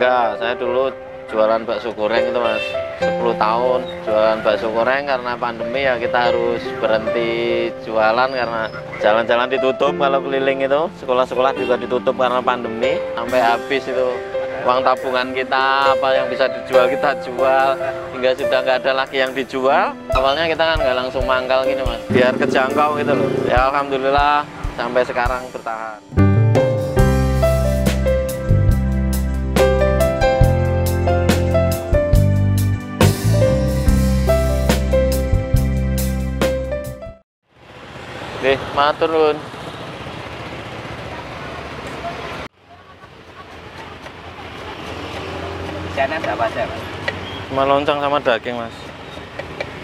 Enggak, saya dulu jualan bakso goreng itu mas 10 tahun jualan bakso goreng. Karena pandemi ya kita harus berhenti jualan karena jalan-jalan ditutup. Kalau keliling itu sekolah-sekolah juga ditutup karena pandemi. Sampai habis itu uang tabungan kita, apa yang bisa dijual kita jual, hingga sudah nggak ada lagi yang dijual. Awalnya kita kan nggak langsung mangkal gini mas, biar kejangkau gitu loh. Ya alhamdulillah sampai sekarang bertahan. Oke, matur nuwun. Di sana berapa aja, Mas? Cuma lonceng sama daging, Mas.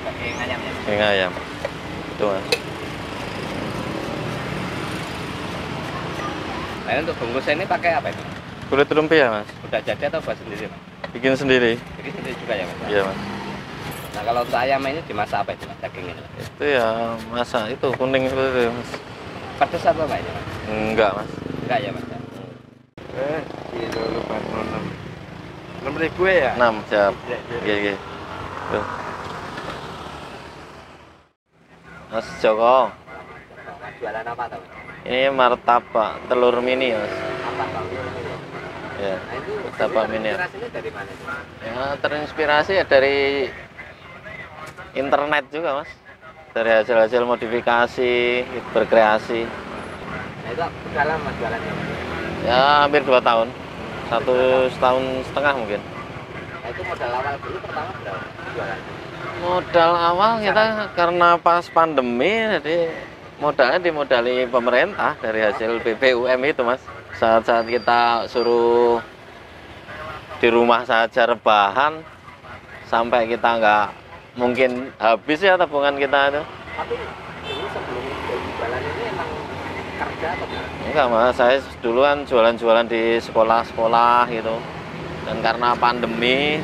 Daging ayam ya? Daging ayam. Itu, Mas. Nah, untuk bungkusnya ini pakai apa itu? Kulit lumpia, Mas. Udah jadi atau buat sendiri, Mas? Bikin sendiri. Bikin sendiri juga ya, Mas? Iya, Mas. Nah, kalau untuk ayam ini dimasak apa itu, Mas? Daging ini? Itu ya masak itu kuning seperti itu, Mas. Pedes atau apa ini, Mas? Enggak, Mas. Enggak ya, Mas? Kilo 6.000 ya? 6, siap. Iya, iya. Tuh. Mas Joko, Jualan apa, tuh? ini martabak telur mini, Mas. Apa, Pak? Ya, Nah, itu martabak mini. inspirasinya dari mana, itu? Ya, terinspirasi ya dari internet juga, Mas. Dari hasil-hasil modifikasi, berkreasi. Nah, itu udah lama jualannya, Mas? Ya, hampir 2 tahun. 1,5 tahun mungkin. Nah, itu modal awal dulu pertama berapa jualan? Modal awal kita karena pas pandemi, jadi modalnya dimodali pemerintah dari hasil BPUM itu, Mas. Saat-saat kita suruh di rumah saja rebahan, sampai kita nggak mungkin habis ya tabungan kita itu. Tapi dulu sebelum jualan ini emang kerja atau gimana? Enggak, Mas, saya dulu kan jualan-jualan di sekolah-sekolah gitu. Dan karena pandemi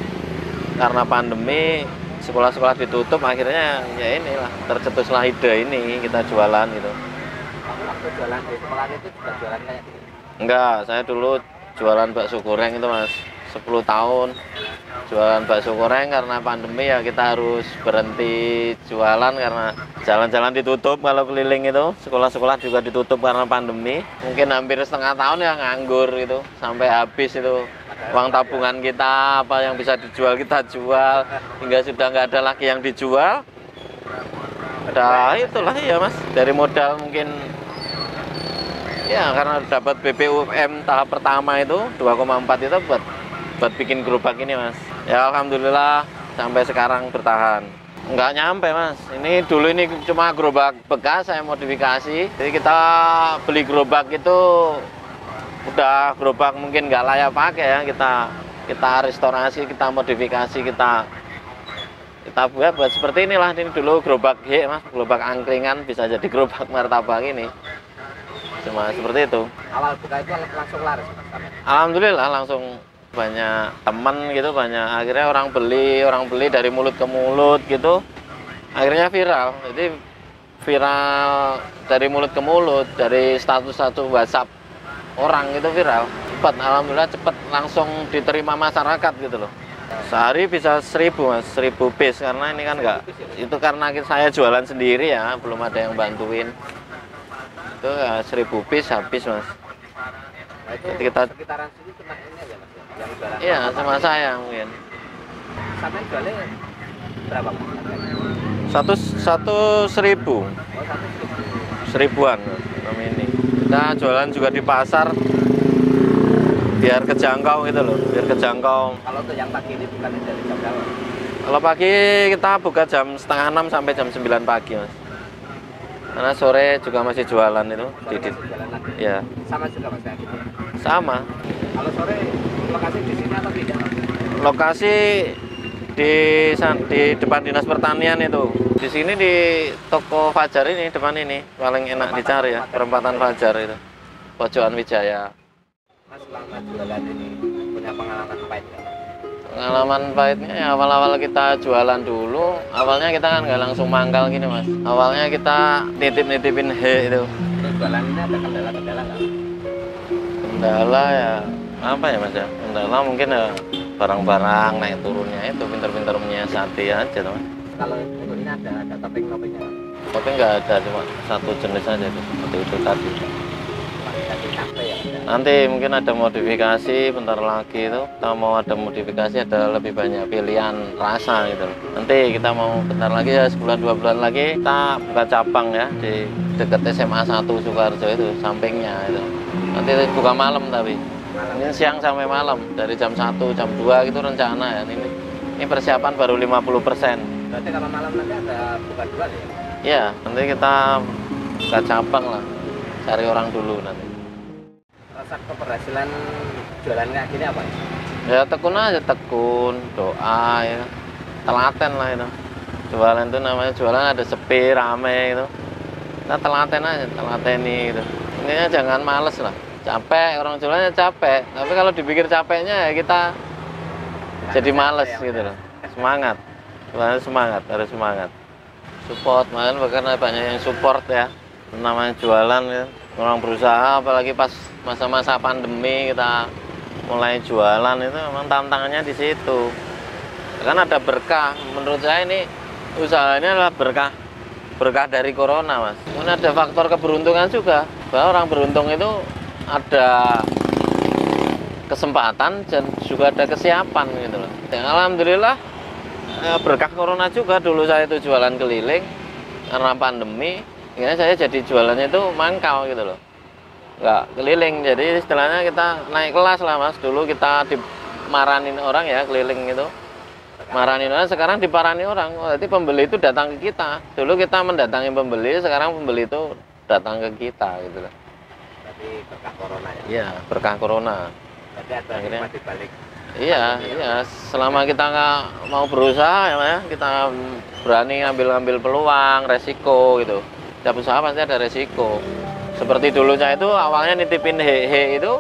sekolah-sekolah ditutup, akhirnya ya inilah tercetuslah ide ini kita jualan gitu. Kamu waktu jualan di sekolah itu juga jualan kayak gitu? Enggak, saya dulu jualan bakso goreng itu, Mas. 10 tahun jualan bakso goreng. Karena pandemi ya kita harus berhenti jualan karena jalan-jalan ditutup. Kalau keliling itu sekolah-sekolah juga ditutup karena pandemi. Mungkin hampir setengah tahun ya nganggur gitu, sampai habis itu uang tabungan kita, apa yang bisa dijual kita jual, hingga sudah nggak ada lagi yang dijual. Ada itulah ya, Mas, dari modal mungkin ya karena dapat BPUM tahap pertama itu 2,4 itu buat bikin gerobak ini, Mas. Ya alhamdulillah sampai sekarang bertahan. Nggak nyampe, Mas. Ini dulu ini cuma gerobak bekas saya modifikasi. Jadi kita beli gerobak itu udah gerobak mungkin nggak layak pakai ya. Kita restorasi, kita modifikasi, kita buat seperti inilah. Ini dulu gerobak G, Mas, gerobak angkringan bisa jadi gerobak martabak ini. Cuma seperti itu. Awal buka itu langsung laris, Mas? Alhamdulillah langsung banyak teman gitu, banyak akhirnya orang beli dari mulut ke mulut gitu, akhirnya viral. Jadi viral dari mulut ke mulut, dari status WhatsApp orang itu viral cepat. Alhamdulillah cepat, langsung diterima masyarakat gitu loh. Sehari bisa 1.000, Mas, 1.000 piece. Karena ini kan enggak, itu karena saya jualan sendiri ya, belum ada yang bantuin. Itu ya 1.000 piece habis, Mas. Nah, itu Jadi kita sekitaran sini cuma ini aja, Mas, yang jualan. iya sama saya mungkin. Sama jualnya berapa, Mas? Satu 1.000. Oh, 1.000. 1.000-an ini. Kita jualan juga di pasar biar kejangkau gitu loh, biar kejangkau. Kalau untuk yang pagi ini bukan dari jam berapa? Kalau pagi kita buka jam 5:30 sampai jam 9 pagi, Mas. Karena sore juga masih jualan itu Sore masih jualan lagi? ya. Sama juga, Mas, kayak gitu? Sama. Kalau sore lokasi di sini atau tidak, Mas? Lokasi di depan Dinas Pertanian itu. Di sini di toko Fajar ini, depan ini paling enak dicari ya, perempatan Fajar itu. Pojokan Wijaya. Mas, selama jualan ini punya pengalaman pahit nggak? Pengalaman pahitnya ya awal-awal kita jualan dulu, awalnya kita kan nggak langsung mangkal gini, Mas. Awalnya kita nitip-nitipin itu. Untuk jualan ini ada kendala-kendala nggak? Kendala ya apa ya, Mas ya? kendala mungkin ya barang-barang naik turunnya itu pinter-pinter menyiasati aja teman. Kalau untuk ini ada topeng-topengnya. Tapi nggak ada, cuma satu jenis aja itu, seperti itu tadi. Kasih kafe ya. Nanti mungkin ada modifikasi bentar lagi itu, kita mau ada modifikasi, ada lebih banyak pilihan rasa gitu. Nanti kita mau bentar lagi ya, sebulan 2 bulan lagi kita buka cabang ya di dekat SMA 1 Sukoharjo itu, sampingnya itu. Nanti buka malam tapi ini siang sampai malam dari jam 1 jam 2 gitu rencana ya. Ini persiapan baru 50%. Berarti kalau malam nanti ada buka jual ya? Iya, nanti kita buka cabang lah, cari orang dulu nanti. Resep keberhasilan jualan kayak gini apa? Ya tekun aja, tekun, doa ya, telaten lah itu. Jualan itu namanya jualan ada sepi, rame gitu. Kita telaten aja, telateni gitu. Intinya jangan males lah, capek, orang jualannya capek. Tapi kalau dipikir capeknya ya kita jadi males gitu loh. Semangat, jualan semangat, harus semangat. Support, bahkan banyak yang support ya. Namanya jualan ya, orang berusaha, apalagi pas masa-masa pandemi kita mulai jualan itu memang tantangannya di situ. Kan ada berkah, menurut saya ini usahanya adalah berkah dari corona mas. Ini ada faktor keberuntungan juga, bahwa orang beruntung itu ada kesempatan dan juga ada kesiapan gitu loh. Dan alhamdulillah berkah corona juga, dulu saya itu jualan keliling karena pandemi. Ini saya jadi jualannya itu mangkal gitu loh, nggak keliling. Jadi istilahnya kita naik kelas lah mas. Dulu kita dimaranin orang ya keliling itu, maranin orang, sekarang diparani orang. Berarti pembeli itu datang ke kita. Dulu kita mendatangi pembeli, sekarang pembeli itu datang ke kita gitu loh. Berarti berkah corona ya? Iya, berkah corona. Berarti ada hikmah di balik. Iya, iya. Selama kita nggak mau berusaha ya, kita berani ngambil peluang, resiko gitu. Setiap usaha pasti ada resiko. Seperti dulunya itu awalnya nitipin hehe itu,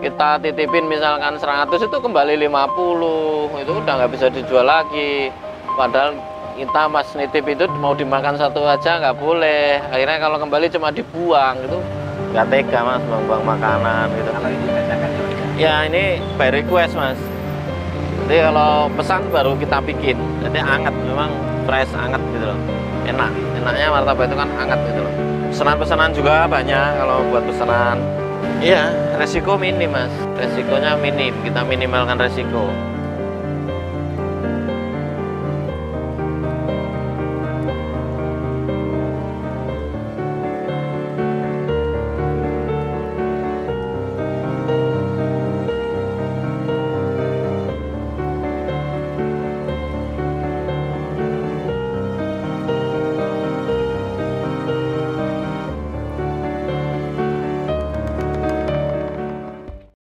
kita titipin misalkan 100 itu kembali 50, itu udah nggak bisa dijual lagi. Padahal kita pas nitip itu mau dimakan satu aja nggak boleh. Akhirnya kalau kembali cuma dibuang gitu, nggak tega mas, buang-buang makanan gitu. Kalau ini dadakan Ya ini by request mas. Jadi kalau pesan baru kita bikin, jadi anget, memang fresh anget gitu loh. Enaknya martabak itu kan hangat gitu loh. Pesanan-pesanan juga banyak kalau buat pesanan. Iya, resiko minim mas, resikonya minim, kita minimalkan resiko.